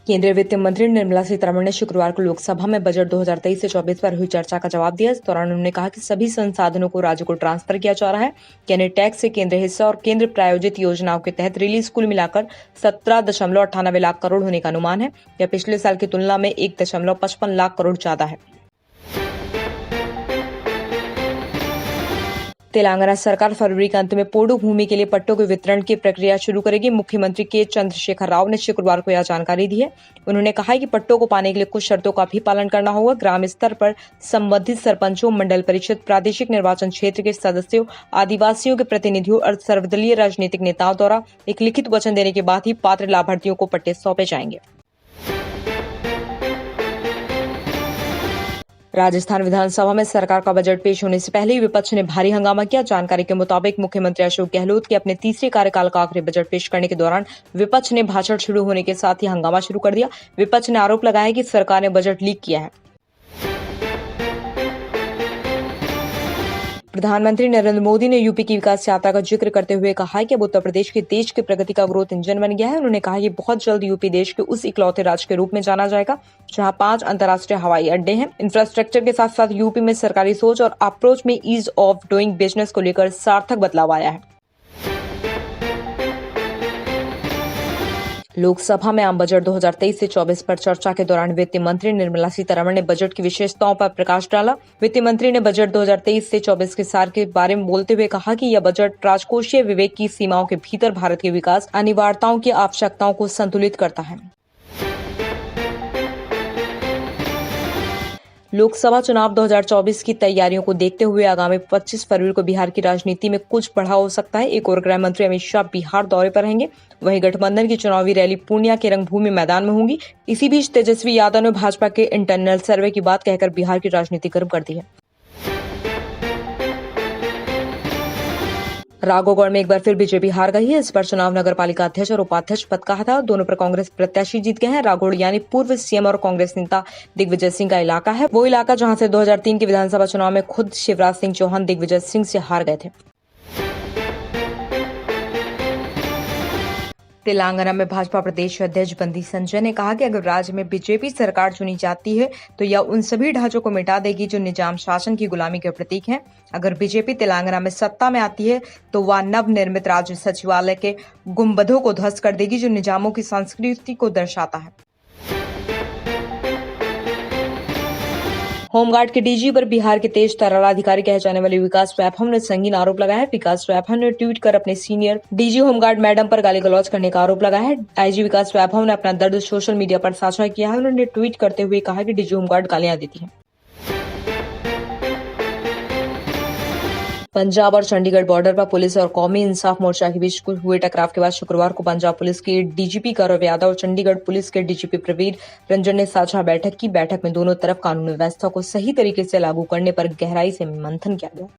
केंद्रीय वित्त मंत्री निर्मला सीतारमण ने शुक्रवार को लोकसभा में बजट 2023 से 24 पर हुई चर्चा का जवाब दिया। इस दौरान उन्होंने कहा कि सभी संसाधनों को राज्य को ट्रांसफर किया जा रहा है। यानी टैक्स से केंद्रीय हिस्सा और केंद्र प्रायोजित योजनाओं के तहत रिलीज कुल मिलाकर 17.98 लाख करोड़ होने का अनुमान है। यह पिछले साल की तुलना में 1.55 लाख करोड़ ज्यादा है। तेलंगाना सरकार फरवरी के अंत में पोडू भूमि के लिए पट्टों के वितरण की प्रक्रिया शुरू करेगी। मुख्यमंत्री के चंद्रशेखर राव ने शुक्रवार को यह जानकारी दी है। उन्होंने कहा है कि पट्टों को पाने के लिए कुछ शर्तों का भी पालन करना होगा। ग्राम स्तर पर संबंधित सरपंचों, मंडल परिषद, प्रादेशिक निर्वाचन क्षेत्र के सदस्यों, आदिवासियों के प्रतिनिधियों और सर्वदलीय राजनीतिक नेताओं द्वारा एक लिखित वचन देने के बाद ही पात्र लाभार्थियों को पट्टे सौंपे जाएंगे। राजस्थान विधानसभा में सरकार का बजट पेश होने से पहले ही विपक्ष ने भारी हंगामा किया। जानकारी के मुताबिक मुख्यमंत्री अशोक गहलोत के अपने तीसरे कार्यकाल का आखिरी बजट पेश करने के दौरान विपक्ष ने भाषण शुरू होने के साथ ही हंगामा शुरू कर दिया। विपक्ष ने आरोप लगाया कि सरकार ने बजट लीक किया है। प्रधानमंत्री नरेंद्र मोदी ने यूपी की विकास यात्रा का जिक्र करते हुए कहा है कि अब उत्तर प्रदेश के देश की प्रगति का ग्रोथ इंजन बन गया है। उन्होंने कहा कि बहुत जल्द यूपी देश के उस इकलौते राज्य के रूप में जाना जाएगा जहां 5 अंतर्राष्ट्रीय हवाई अड्डे हैं। इंफ्रास्ट्रक्चर के साथ साथ यूपी में सरकारी सोच और अप्रोच में ईज ऑफ डूइंग बिजनेस को लेकर सार्थक बदलाव आया है। लोकसभा में आम बजट 2023 से 24 पर चर्चा के दौरान वित्त मंत्री निर्मला सीतारमण ने बजट की विशेषताओं पर प्रकाश डाला। वित्त मंत्री ने बजट 2023 से 24 के सार के बारे में बोलते हुए कहा कि यह बजट राजकोषीय विवेक की सीमाओं के भीतर भारत के विकास अनिवार्यताओं की आवश्यकताओं को संतुलित करता है। लोकसभा चुनाव 2024 की तैयारियों को देखते हुए आगामी 25 फरवरी को बिहार की राजनीति में कुछ बढ़ाव हो सकता है। एक और गृह मंत्री अमित शाह बिहार दौरे पर रहेंगे। वहीं गठबंधन की चुनावी रैली पूर्णिया के रंगभूमि मैदान में होंगी। इसी बीच तेजस्वी यादव ने भाजपा के इंटरनल सर्वे की बात कहकर बिहार की राजनीति गर्म कर दी है। राघोगढ़ में एक बार फिर बीजेपी हार गई है। इस बार चुनाव नगर पालिका अध्यक्ष और उपाध्यक्ष पद का था। दोनों पर कांग्रेस प्रत्याशी जीत गए हैं। राघोगढ़ यानी पूर्व सीएम और कांग्रेस नेता दिग्विजय सिंह का इलाका है। वो इलाका जहां से 2003 के विधानसभा चुनाव में खुद शिवराज सिंह चौहान दिग्विजय सिंह से हार गए थे। तेलंगाना में भाजपा प्रदेश अध्यक्ष बंदी संजय ने कहा कि अगर राज्य में बीजेपी सरकार चुनी जाती है तो यह उन सभी ढांचों को मिटा देगी जो निजाम शासन की गुलामी के प्रतीक हैं। अगर बीजेपी तेलंगाना में सत्ता में आती है तो वह नवनिर्मित राज्य सचिवालय के गुंबदों को ध्वस्त कर देगी जो निजामों की संस्कृति को दर्शाता है। होमगार्ड के डीजी पर बिहार के तेज तर्रार अधिकारी कहे जाने वाले विकास वैभव ने संगीन आरोप लगाया है। विकास वैभव ने ट्वीट कर अपने सीनियर डीजी होमगार्ड मैडम पर गाली गलौज करने का आरोप लगाया है। आईजी विकास वैभव ने अपना दर्द सोशल मीडिया पर साझा किया है। उन्होंने ट्वीट करते हुए कहा कि डीजी होमगार्ड गालियां देती है। पंजाब और चंडीगढ़ बॉर्डर पर पुलिस और कौमी इंसाफ मोर्चा के बीच हुए टकराव के बाद शुक्रवार को पंजाब पुलिस के डीजीपी गौरव यादव और चंडीगढ़ पुलिस के डीजीपी प्रवीर रंजन ने साझा बैठक की। बैठक में दोनों तरफ कानून व्यवस्था को सही तरीके से लागू करने पर गहराई से मंथन किया गया।